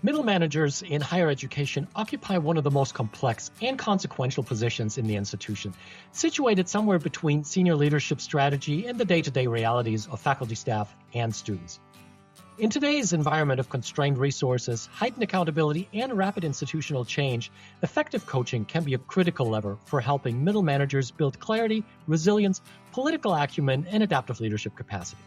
Middle managers in higher education occupy one of the most complex and consequential positions in the institution, situated somewhere between senior leadership strategy and the day-to-day realities of faculty, staff, and students. In today's environment of constrained resources, heightened accountability, and rapid institutional change, effective coaching can be a critical lever for helping middle managers build clarity, resilience, political acumen, and adaptive leadership capacity.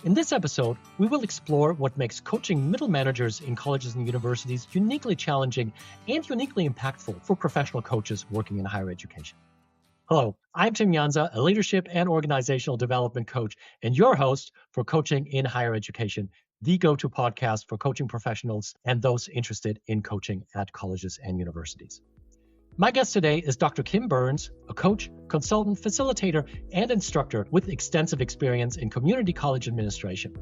In this episode, we will explore what makes coaching middle managers in colleges and universities uniquely challenging and uniquely impactful for professional coaches working in higher education. Hello, I'm Tim Jansa, a leadership and organizational development coach, and your host for Coaching in Higher Education, the go-to podcast for coaching professionals and those interested in coaching at colleges and universities. My guest today is Dr. Kim Burns, a coach, consultant, facilitator, and instructor with extensive experience in community college administration.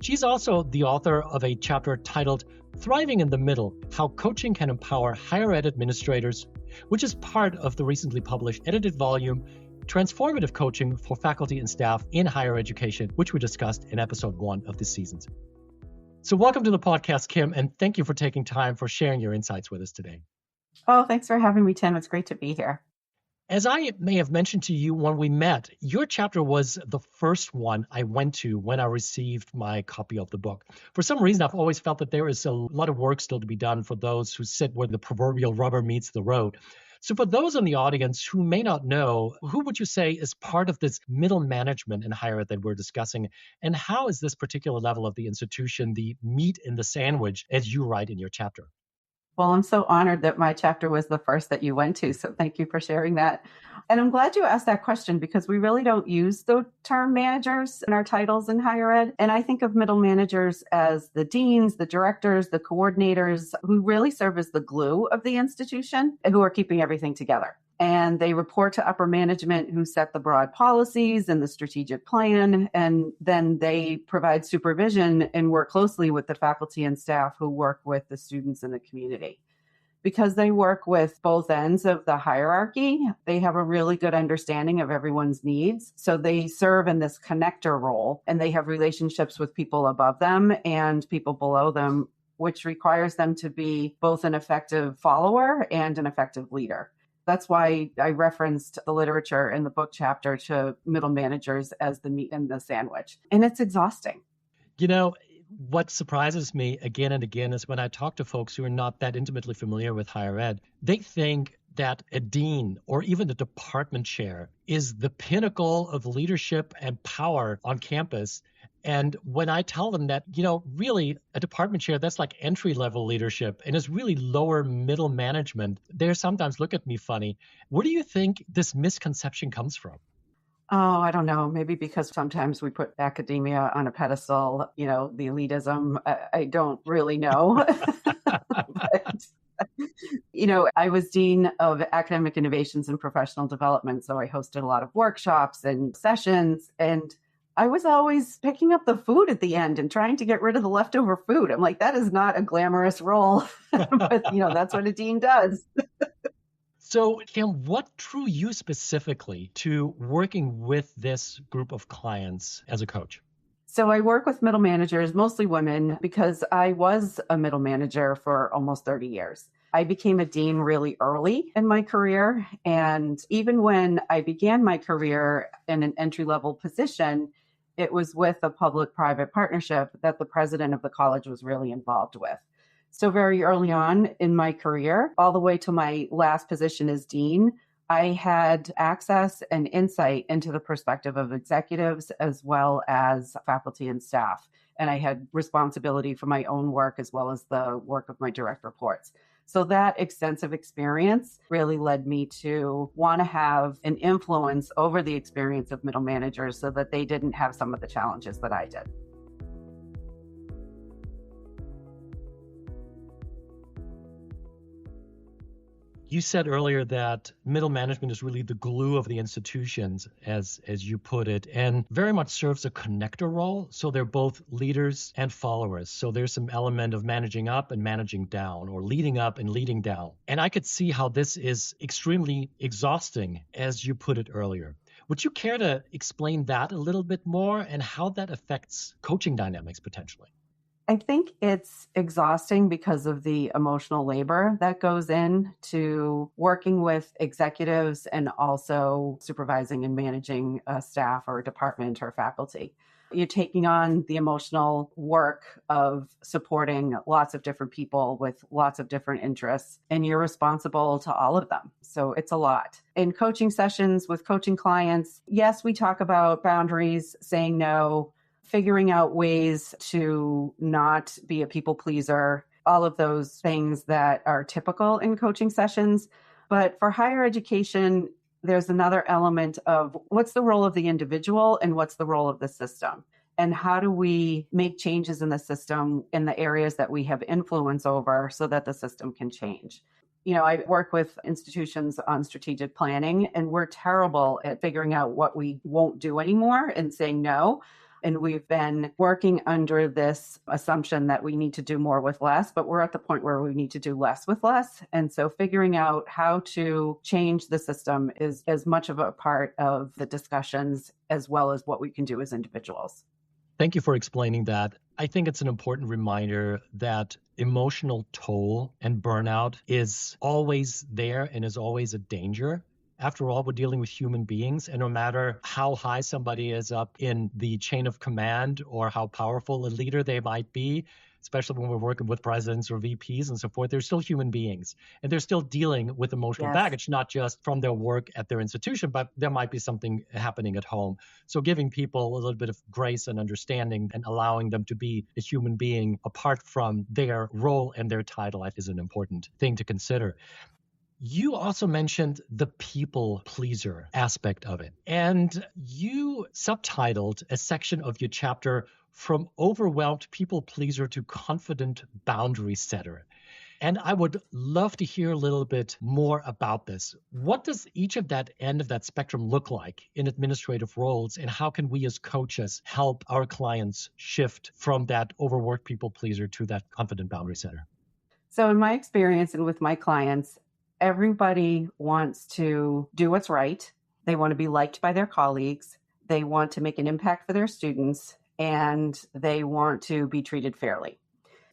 She's also the author of a chapter titled Thriving in the Middle, How Coaching Can Empower Higher Ed Administrators, which is part of the recently published edited volume, Transformative Coaching for Faculty and Staff in Higher Education, which we discussed in episode 1 of this season. So welcome to the podcast, Kim, and thank you for taking time for sharing your insights with us today. Oh, thanks for having me, Tim. It's great to be here. As I may have mentioned to you when we met, your chapter was the first one I went to when I received my copy of the book. For some reason, I've always felt that there is a lot of work still to be done for those who sit where the proverbial rubber meets the road. So for those in the audience who may not know, who would you say is part of this middle management in higher ed that we're discussing? And how is this particular level of the institution the meat in the sandwich, as you write in your chapter? Well, I'm so honored that my chapter was the first that you went to. So thank you for sharing that. And I'm glad you asked that question because we really don't use the term managers in our titles in higher ed. And I think of middle managers as the deans, the directors, the coordinators who really serve as the glue of the institution and who are keeping everything together. And they report to upper management who set the broad policies and the strategic plan. And then they provide supervision and work closely with the faculty and staff who work with the students in the community. Because they work with both ends of the hierarchy, they have a really good understanding of everyone's needs. So they serve in this connector role and they have relationships with people above them and people below them, which requires them to be both an effective follower and an effective leader. That's why I referenced the literature in the book chapter to middle managers as the meat in the sandwich. And it's exhausting. You know, what surprises me again and again is when I talk to folks who are not that intimately familiar with higher ed, they think that a dean or even a department chair is the pinnacle of leadership and power on campus. And when I tell them that, really a department chair, that's like entry-level leadership and is really lower middle management, they sometimes look at me funny. Where do you think this misconception comes from? Oh, I don't know. Maybe because sometimes we put academia on a pedestal, the elitism. I don't really know. But, I was Dean of Academic Innovations and Professional Development. So I hosted a lot of workshops and sessions, and I was always picking up the food at the end and trying to get rid of the leftover food. I'm like, that is not a glamorous role, but that's what a dean does. So, Kim, what drew you specifically to working with this group of clients as a coach? So I work with middle managers, mostly women, because I was a middle manager for almost 30 years. I became a dean really early in my career. And even when I began my career in an entry-level position, it was with a public-private partnership that the president of the college was really involved with. So very early on in my career, all the way to my last position as dean, I had access and insight into the perspective of executives as well as faculty and staff. And I had responsibility for my own work as well as the work of my direct reports. So that extensive experience really led me to want to have an influence over the experience of middle managers so that they didn't have some of the challenges that I did. You said earlier that middle management is really the glue of the institutions, as you put it, and very much serves a connector role. So they're both leaders and followers. So there's some element of managing up and managing down, or leading up and leading down. And I could see how this is extremely exhausting, as you put it earlier. Would you care to explain that a little bit more and how that affects coaching dynamics potentially? I think it's exhausting because of the emotional labor that goes into working with executives and also supervising and managing a staff or a department or faculty. You're taking on the emotional work of supporting lots of different people with lots of different interests, and you're responsible to all of them. So it's a lot. In coaching sessions with coaching clients, yes, we talk about boundaries, saying no, figuring out ways to not be a people pleaser, all of those things that are typical in coaching sessions. But for higher education, there's another element of what's the role of the individual and what's the role of the system? And how do we make changes in the system in the areas that we have influence over so that the system can change? I work with institutions on strategic planning, and we're terrible at figuring out what we won't do anymore and saying no. And we've been working under this assumption that we need to do more with less, but we're at the point where we need to do less with less. And so figuring out how to change the system is as much of a part of the discussions as well as what we can do as individuals. Thank you for explaining that. I think it's an important reminder that emotional toll and burnout is always there and is always a danger. After all, we're dealing with human beings, and no matter how high somebody is up in the chain of command or how powerful a leader they might be, especially when we're working with presidents or VPs and so forth, they're still human beings. And they're still dealing with emotional baggage, not just from their work at their institution, but there might be something happening at home. So giving people a little bit of grace and understanding and allowing them to be a human being apart from their role and their title is an important thing to consider. You also mentioned the people pleaser aspect of it, and you subtitled a section of your chapter, From Overwhelmed People Pleaser to Confident Boundary Setter. And I would love to hear a little bit more about this. What does each of that end of that spectrum look like in administrative roles, and how can we as coaches help our clients shift from that overworked people pleaser to that confident boundary setter? So in my experience and with my clients, everybody wants to do what's right. They want to be liked by their colleagues. They want to make an impact for their students, and they want to be treated fairly.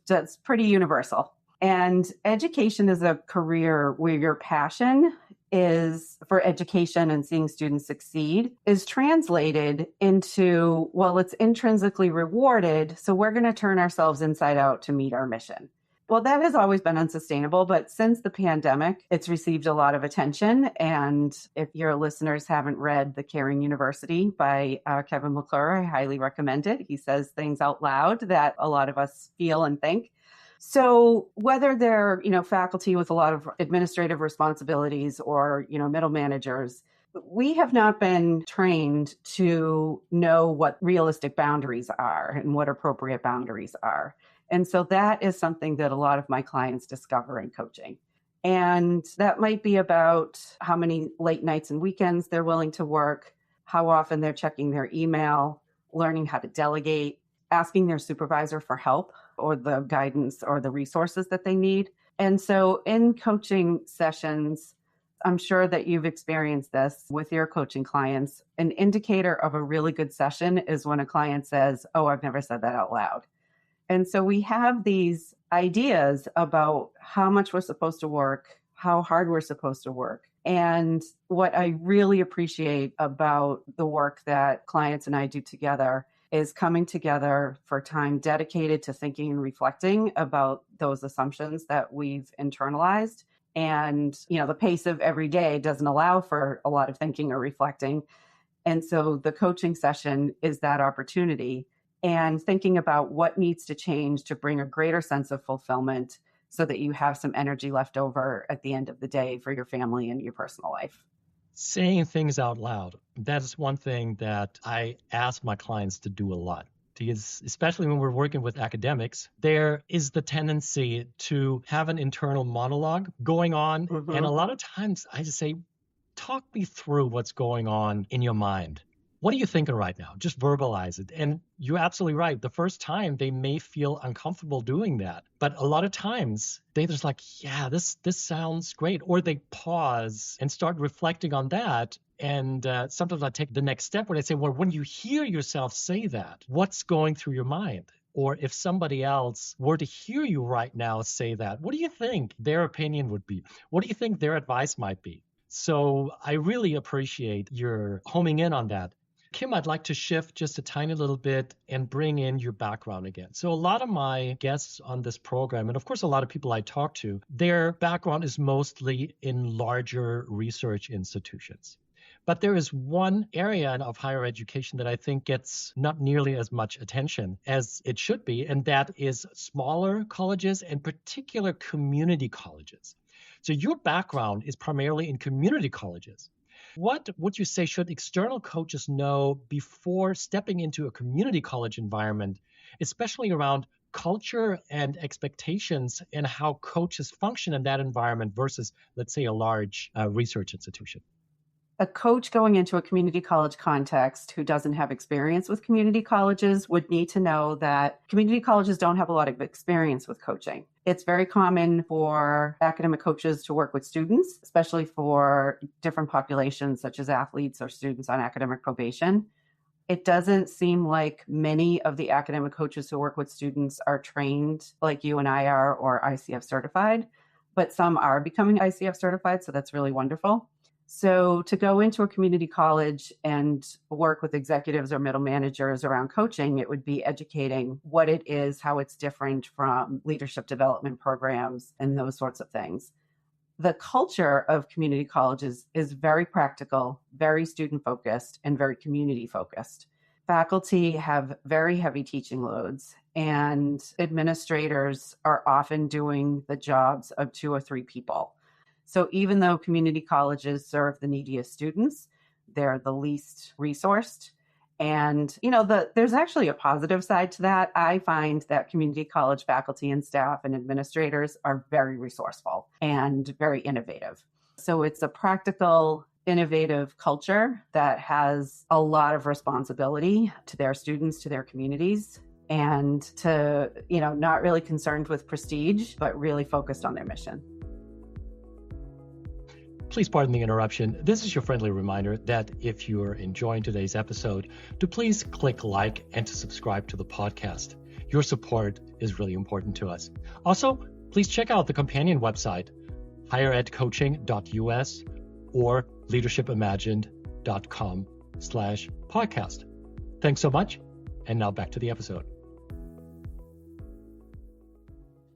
So it's pretty universal. And education is a career where your passion is for education and seeing students succeed is translated into, well, it's intrinsically rewarded, so we're going to turn ourselves inside out to meet our mission. Well, that has always been unsustainable, but since the pandemic, it's received a lot of attention. And if your listeners haven't read The Caring University by Kevin McClure, I highly recommend it. He says things out loud that a lot of us feel and think. So whether they're, faculty with a lot of administrative responsibilities or, middle managers, we have not been trained to know what realistic boundaries are and what appropriate boundaries are. And so that is something that a lot of my clients discover in coaching. And that might be about how many late nights and weekends they're willing to work, how often they're checking their email, learning how to delegate, asking their supervisor for help or the guidance or the resources that they need. And so in coaching sessions, I'm sure that you've experienced this with your coaching clients. An indicator of a really good session is when a client says, "Oh, I've never said that out loud." And so we have these ideas about how much we're supposed to work, how hard we're supposed to work. And what I really appreciate about the work that clients and I do together is coming together for time dedicated to thinking and reflecting about those assumptions that we've internalized. And, the pace of every day doesn't allow for a lot of thinking or reflecting. And so the coaching session is that opportunity, and thinking about what needs to change to bring a greater sense of fulfillment so that you have some energy left over at the end of the day for your family and your personal life. Saying things out loud. That is one thing that I ask my clients to do a lot. Because especially when we're working with academics, there is the tendency to have an internal monologue going on. Mm-hmm. And a lot of times I just say, talk me through what's going on in your mind. What are you thinking right now? Just verbalize it. And you're absolutely right. The first time they may feel uncomfortable doing that. But a lot of times they're just like, yeah, this sounds great. Or they pause and start reflecting on that. And sometimes I take the next step where I say, well, when you hear yourself say that, what's going through your mind? or if somebody else were to hear you right now say that, what do you think their opinion would be? What do you think their advice might be? So I really appreciate your homing in on that. Kim, I'd like to shift just a tiny little bit and bring in your background again. So a lot of my guests on this program, and of course, a lot of people I talk to, their background is mostly in larger research institutions. But there is one area of higher education that I think gets not nearly as much attention as it should be, and that is smaller colleges and particular community colleges. So your background is primarily in community colleges. What would you say should external coaches know before stepping into a community college environment, especially around culture and expectations and how coaches function in that environment versus, let's say, a large research institution? A coach going into a community college context who doesn't have experience with community colleges would need to know that community colleges don't have a lot of experience with coaching. It's very common for academic coaches to work with students, especially for different populations such as athletes or students on academic probation. It doesn't seem like many of the academic coaches who work with students are trained like you and I are or ICF certified, but some are becoming ICF certified, so that's really wonderful. So to go into a community college and work with executives or middle managers around coaching, it would be educating what it is, how it's different from leadership development programs and those sorts of things. The culture of community colleges is very practical, very student focused, and very community focused. Faculty have very heavy teaching loads, and administrators are often doing the jobs of 2 or 3 people. So even though community colleges serve the neediest students, they're the least resourced. And, there's actually a positive side to that. I find that community college faculty and staff and administrators are very resourceful and very innovative. So it's a practical, innovative culture that has a lot of responsibility to their students, to their communities, and to, not really concerned with prestige, but really focused on their mission. Please pardon the interruption. This is your friendly reminder that if you're enjoying today's episode, to please click like and to subscribe to the podcast. Your support is really important to us. Also, please check out the companion website, higheredcoaching.us or leadershipimagined.com/podcast. Thanks so much. And now back to the episode.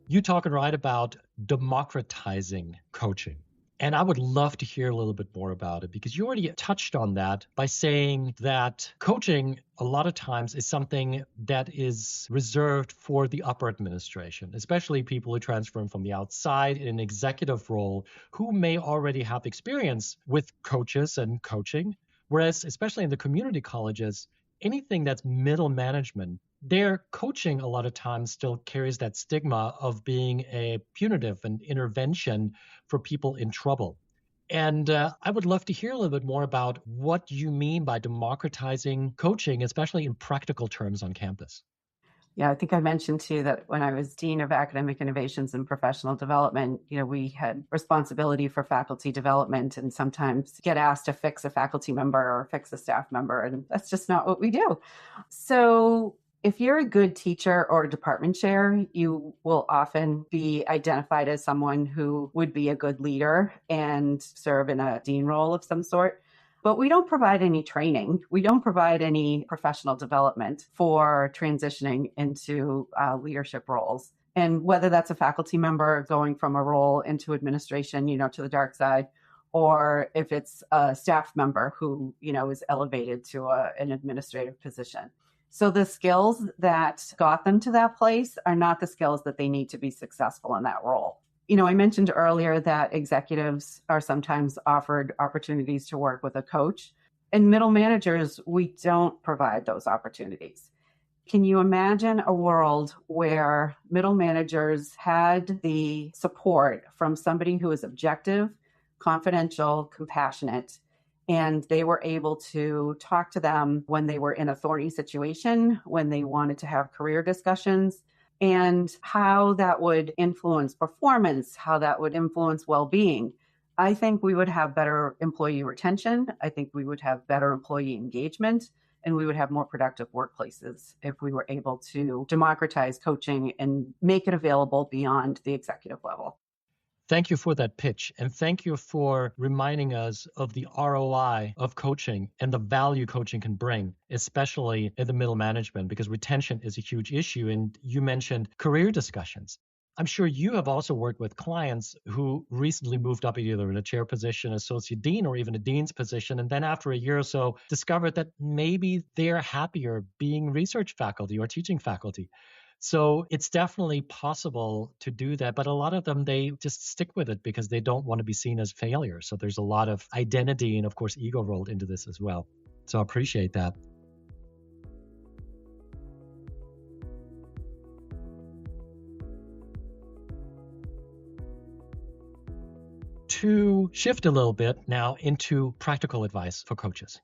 You talk and write about democratizing coaching. And I would love to hear a little bit more about it because you already touched on that by saying that coaching a lot of times is something that is reserved for the upper administration, especially people who transfer from the outside in an executive role who may already have experience with coaches and coaching. Whereas, especially in the community colleges, anything that's middle management, their coaching a lot of times still carries that stigma of being a punitive and intervention for people in trouble. And I would love to hear a little bit more about what you mean by democratizing coaching, especially in practical terms on campus. Yeah, I think I mentioned too that when I was Dean of Academic Innovations and Professional Development, we had responsibility for faculty development and sometimes get asked to fix a faculty member or fix a staff member. And that's just not what we do. So if you're a good teacher or a department chair, you will often be identified as someone who would be a good leader and serve in a dean role of some sort. But we don't provide any training. We don't provide any professional development for transitioning into leadership roles. And whether that's a faculty member going from a role into administration, to the dark side, or if it's a staff member who, is elevated to an administrative position. So the skills that got them to that place are not the skills that they need to be successful in that role. I mentioned earlier that executives are sometimes offered opportunities to work with a coach. And middle managers, we don't provide those opportunities. Can you imagine a world where middle managers had the support from somebody who is objective, confidential, compassionate, and they were able to talk to them when they were in a thorny situation, when they wanted to have career discussions, and how that would influence performance, how that would influence well-being? I think we would have better employee retention. I think we would have better employee engagement, and we would have more productive workplaces if we were able to democratize coaching and make it available beyond the executive level. Thank you for that pitch. And thank you for reminding us of the ROI of coaching and the value coaching can bring, especially in the middle management, because retention is a huge issue. And you mentioned career discussions. I'm sure you have also worked with clients who recently moved up either in a chair position, associate dean, or even a dean's position. And then after a year or so, discovered that maybe they're happier being research faculty or teaching faculty. So it's definitely possible to do that. But a lot of them, they just stick with it because they don't want to be seen as failures. So there's a lot of identity and, of course, ego rolled into this as well. So I appreciate that. To shift a little bit now into practical advice for coaches.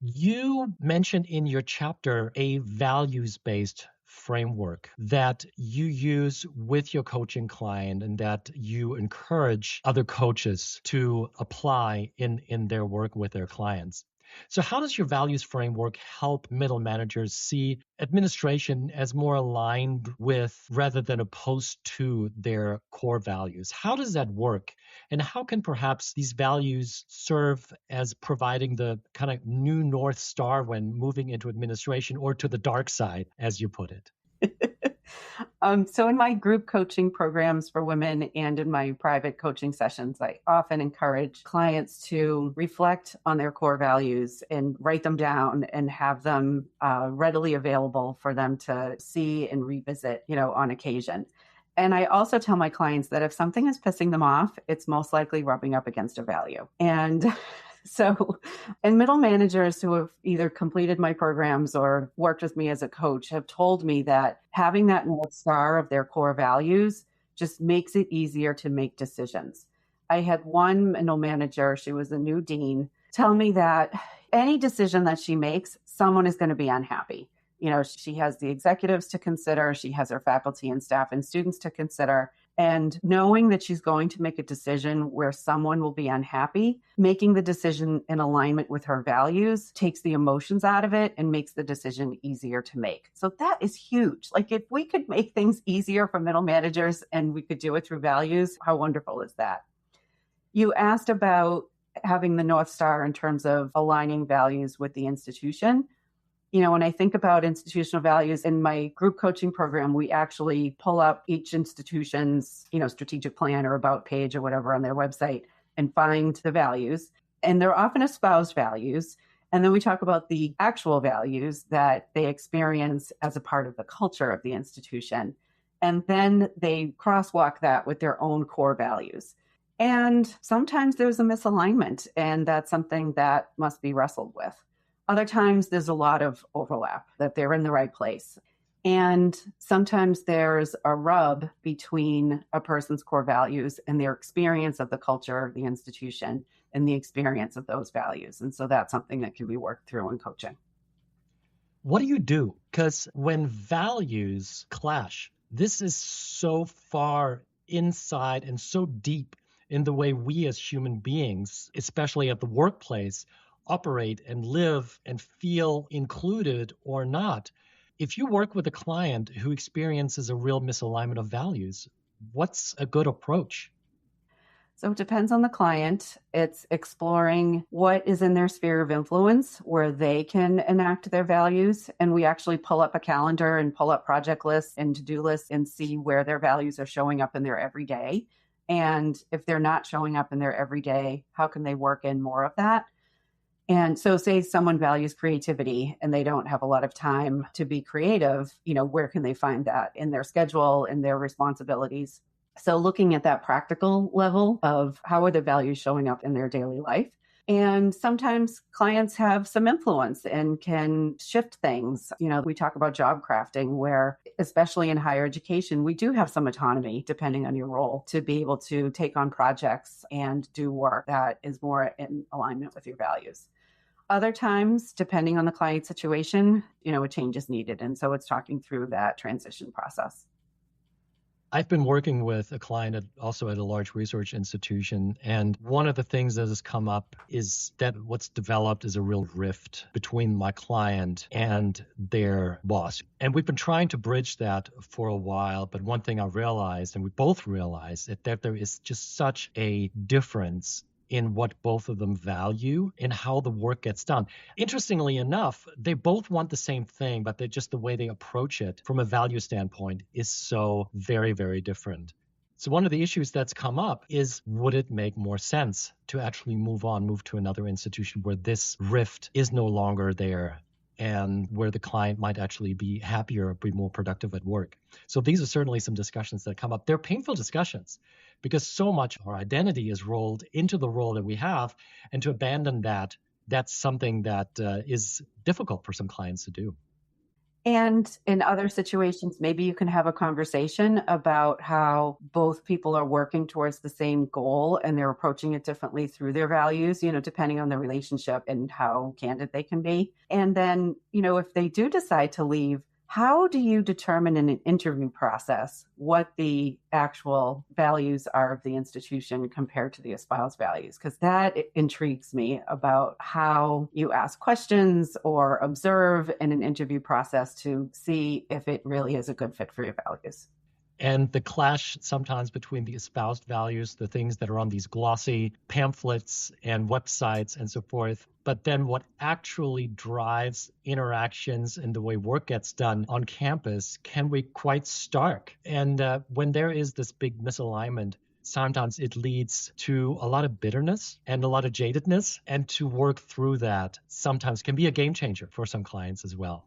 You mentioned in your chapter a values-based framework that you use with your coaching client and that you encourage other coaches to apply in their work with their clients. So how does your values framework help middle managers see administration as more aligned with rather than opposed to their core values? How does that work? And how can perhaps these values serve as providing the kind of new North Star when moving into administration or to the dark side, as you put it? So in my group coaching programs for women and in my private coaching sessions, I often encourage clients to reflect on their core values and write them down and have them readily available for them to see and revisit, on occasion. And I also tell my clients that if something is pissing them off, it's most likely rubbing up against a value. And and middle managers who have either completed my programs or worked with me as a coach have told me that having that North Star of their core values just makes it easier to make decisions. I had one middle manager, she was a new dean, tell me that any decision that she makes, someone is going to be unhappy. She has the executives to consider, she has her faculty and staff and students to consider. And knowing that she's going to make a decision where someone will be unhappy, making the decision in alignment with her values takes the emotions out of it and makes the decision easier to make. So that is huge. Like if we could make things easier for middle managers and we could do it through values, how wonderful is that? You asked about having the North Star in terms of aligning values with the institution. When I think about institutional values in my group coaching program, we actually pull up each institution's, strategic plan or about page or whatever on their website and find the values. And they're often espoused values. And then we talk about the actual values that they experience as a part of the culture of the institution. And then they crosswalk that with their own core values. And sometimes there's a misalignment, and that's something that must be wrestled with. Other times there's a lot of overlap, that they're in the right place. And sometimes there's a rub between a person's core values and their experience of the culture of the institution and the experience of those values. And so that's something that can be worked through in coaching. What do you do? Because when values clash, this is so far inside and so deep in the way we as human beings, especially at the workplace, operate and live and feel included or not. If you work with a client who experiences a real misalignment of values, what's a good approach? So it depends on the client. It's exploring what is in their sphere of influence where they can enact their values. And we actually pull up a calendar and pull up project lists and to-do lists and see where their values are showing up in their everyday. And if they're not showing up in their everyday, how can they work in more of that? And so say someone values creativity and they don't have a lot of time to be creative, where can they find that in their schedule and their responsibilities? So looking at that practical level of how are the values showing up in their daily life? And sometimes clients have some influence and can shift things. We talk about job crafting where, especially in higher education, we do have some autonomy depending on your role to be able to take on projects and do work that is more in alignment with your values. Other times, depending on the client situation, a change is needed. And so it's talking through that transition process. I've been working with a client also at a large research institution, and one of the things that has come up is that what's developed is a real rift between my client and their boss. And we've been trying to bridge that for a while, but one thing I realized, and we both realized, is that there is just such a difference in what both of them value and how the work gets done. Interestingly enough, they both want the same thing, but just the way they approach it from a value standpoint is so very, very different. So one of the issues that's come up is, would it make more sense to actually move to another institution where this rift is no longer there and where the client might actually be happier, be more productive at work? So these are certainly some discussions that come up. They're painful discussions because so much of our identity is rolled into the role that we have, and to abandon that, that's something that is difficult for some clients to do. And in other situations, maybe you can have a conversation about how both people are working towards the same goal and they're approaching it differently through their values, depending on the relationship and how candid they can be. And then, if they do decide to leave, how do you determine in an interview process what the actual values are of the institution compared to the espoused values? Because that intrigues me about how you ask questions or observe in an interview process to see if it really is a good fit for your values. And the clash sometimes between the espoused values, the things that are on these glossy pamphlets and websites and so forth, but then what actually drives interactions and the way work gets done on campus can be quite stark. And when there is this big misalignment, sometimes it leads to a lot of bitterness and a lot of jadedness. And to work through that sometimes can be a game changer for some clients as well.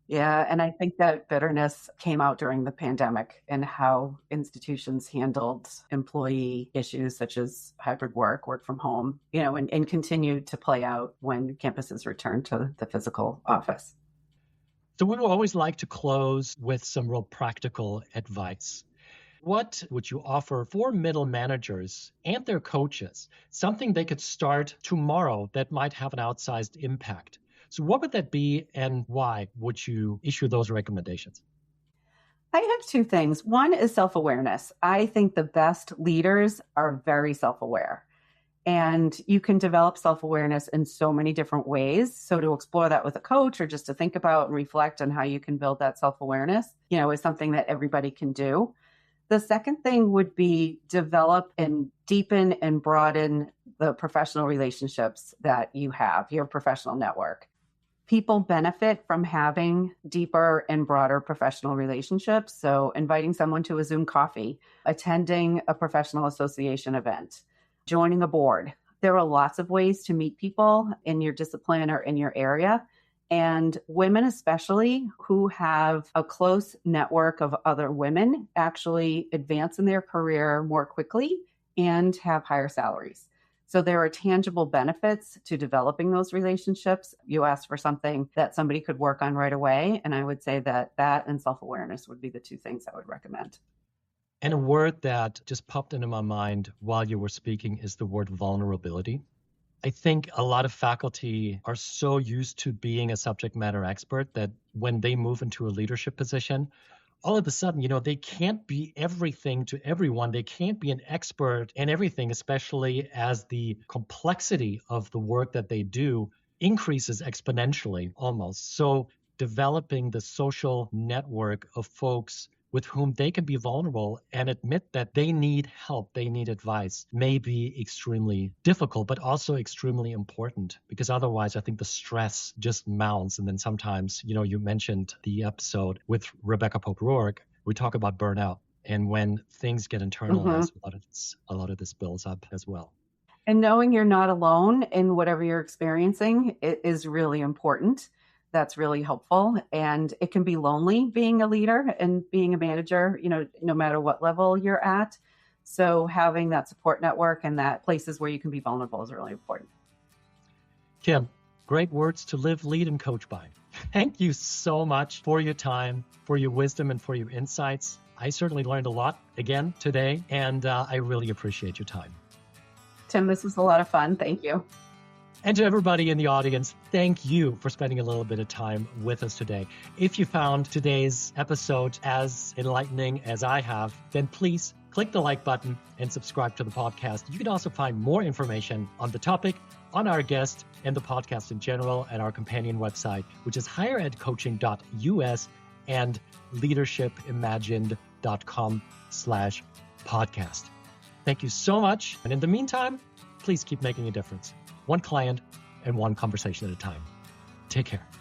Yeah, and I think that bitterness came out during the pandemic and how institutions handled employee issues such as hybrid work from home, and continue to play out when campuses return to the physical office. So we would always like to close with some real practical advice. What would you offer for middle managers and their coaches, something they could start tomorrow that might have an outsized impact? So what would that be, and why would you issue those recommendations? I have two things. One is self-awareness. I think the best leaders are very self-aware. And you can develop self-awareness in so many different ways. So to explore that with a coach or just to think about and reflect on how you can build that self-awareness, is something that everybody can do. The second thing would be develop and deepen and broaden the professional relationships that you have, your professional network. People benefit from having deeper and broader professional relationships. So inviting someone to a Zoom coffee, attending a professional association event, joining a board. There are lots of ways to meet people in your discipline or in your area. And women especially who have a close network of other women actually advance in their career more quickly and have higher salaries. So there are tangible benefits to developing those relationships. You asked for something that somebody could work on right away. And I would say that and self-awareness would be the two things I would recommend. And a word that just popped into my mind while you were speaking is the word vulnerability. I think a lot of faculty are so used to being a subject matter expert that when they move into a leadership position, all of a sudden, they can't be everything to everyone. They can't be an expert in everything, especially as the complexity of the work that they do increases exponentially almost. So developing the social network of folks with whom they can be vulnerable and admit that they need help, they need advice, may be extremely difficult, but also extremely important, because otherwise I think the stress just mounts. And then sometimes, you mentioned the episode with Rebecca Pope-Rourke, we talk about burnout. And when things get internalized, a lot of this builds up as well. And knowing you're not alone in whatever you're experiencing is really important. That's really helpful. And it can be lonely being a leader and being a manager, no matter what level you're at. So having that support network and that places where you can be vulnerable is really important. Kim, great words to live, lead, and coach by. Thank you so much for your time, for your wisdom, and for your insights. I certainly learned a lot again today, and I really appreciate your time. Tim, this was a lot of fun. Thank you. And to everybody in the audience, thank you for spending a little bit of time with us today. If you found today's episode as enlightening as I have, then please click the like button and subscribe to the podcast. You can also find more information on the topic, on our guest, and the podcast in general at our companion website, which is higheredcoaching.us and leadershipimagined.com/podcast. Thank you so much. And in the meantime, please keep making a difference. One client and one conversation at a time. Take care.